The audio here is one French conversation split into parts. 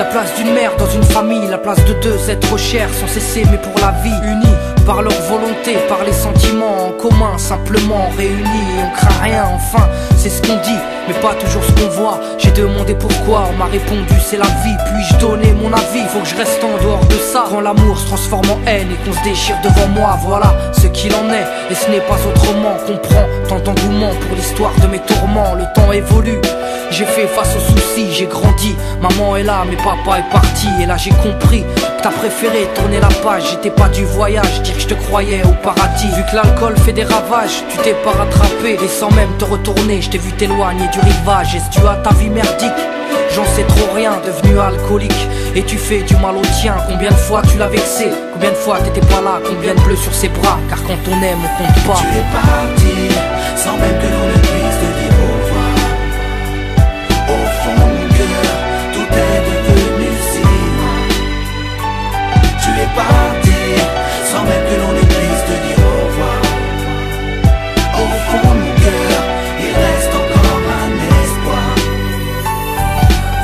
La place d'une mère dans une famille, la place de deux êtres chers sans cesser mais pour la vie. Unis par leur volonté, par les sentiments en commun, simplement réunis et on craint rien. Enfin, c'est ce qu'on dit, mais pas toujours ce qu'on voit. J'ai demandé pourquoi, on m'a répondu c'est la vie. Puis-je donner mon avis, faut que je reste en dehors de ça. Quand l'amour se transforme en haine et qu'on se déchire devant moi, voilà ce qu'il en est. Et ce n'est pas autrement, comprends tant d'engouement pour l'histoire de mes tourments. Le temps évolue, j'ai fait face aux soucis, j'ai grandi. Maman est là, mais papa est parti. Et là j'ai compris que t'as préféré tourner la page. J'étais pas du voyage, dire que je te croyais au paradis. Vu que l'alcool fait des ravages, tu t'es pas rattrapé. Et sans même te retourner, je t'ai vu t'éloigner du rivage. Est-ce dû à ta vie merdique? J'en sais trop rien, devenu alcoolique. Et tu fais du mal au tien. Combien de fois tu l'as vexé? Combien de fois t'étais pas là? Combien de bleus sur ses bras? Car quand on aime, on compte pas. Tu es parti, sans même que l'on ne puisse te dire au revoir. Au fond de mon cœur, tout est devenu si noir. Tu es parti, sans même que l'on ne puisse te dire au revoir. Au fond de mon cœur, il reste encore un espoir.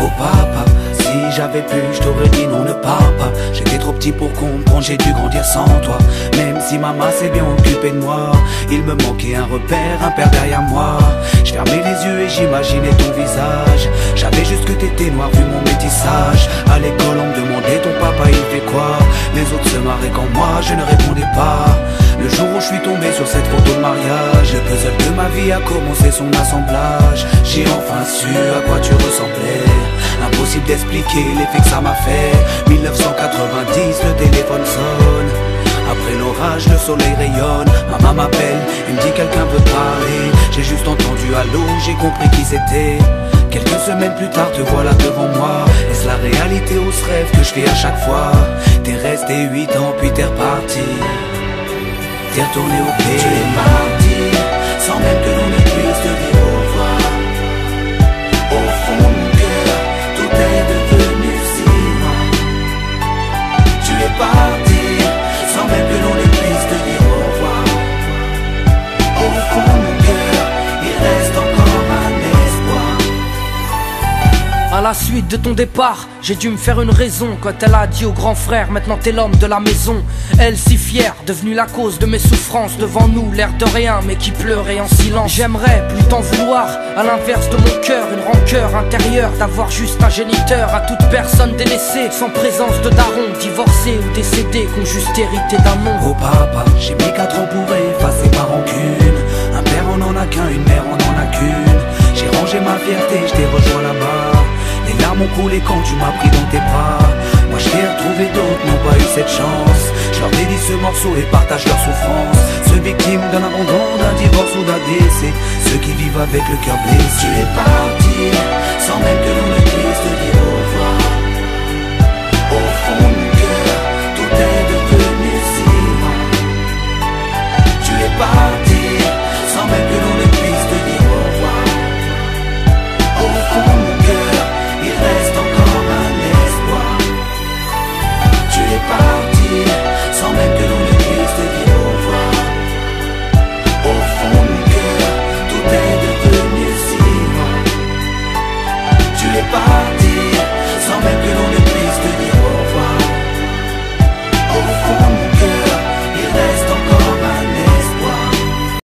Oh papa, si j'avais pu, je t'aurais dit non, ne pars pas. J'étais trop petit pour comprendre, j'ai dû grandir sans toi. Même si maman s'est bien occupée de moi, il me manquait un repère, un père derrière moi. Je fermais les yeux et j'imaginais ton visage. J'avais juste que t'étais noir vu mon métissage. À l'école on me demandait ton papa il fait quoi. Les autres se marraient quand moi je ne répondais pas. Le jour où je suis tombé sur cette photo de mariage, le puzzle de ma vie a commencé son assemblage. J'ai enfin su à quoi tu ressemblais. Impossible d'expliquer l'effet que ça m'a fait. 1990, le téléphone sonne. Après l'orage, le soleil rayonne. Maman m'appelle, elle me dit quelqu'un veut parler. J'ai juste entendu allô, j'ai compris qui c'était. Quelques semaines plus tard, te voilà devant moi. Est-ce la réalité ou ce rêve que je fais à chaque fois? T'es resté 8 ans puis t'es reparti. T'es retourné au pays. Tu es parti, sans même que l'on ne puisse te dire au revoir. Au fond de mon cœur, tout est devenu si noir. Tu es parti, sans même que l'on ne puisse te dire au revoir. Au fond de mon cœur, il reste encore un espoir. À la suite de ton départ, j'ai dû me faire une raison. Quand elle a dit au grand frère, maintenant t'es l'homme de la maison. Elle si fière, devenue la cause de mes souffrances. Devant nous, l'air de rien, mais qui pleurait en silence. J'aimerais plus t'en vouloir, à l'inverse de mon cœur. Une rancœur intérieure, d'avoir juste un géniteur. À toute personne délaissée, sans présence de daron. Divorcé ou décédé, qu'on juste hérité d'un nom. Oh papa, j'ai mis 4 ans pour effacer ma rancune. Un père on en a qu'un, une mère on en a qu'une. J'ai rangé ma fierté, je t'ai rejoint là-bas. Les larmes ont coulé quand tu m'as pris dans tes bras. Moi je t'ai retrouvé, d'autres n'ont pas eu cette chance. Je leur dédie ce morceau et partage leur souffrance. Ceux victimes d'un abandon, d'un divorce ou d'un décès. Ceux qui vivent avec le cœur blessé. Tu es parti, sans même que l'on ne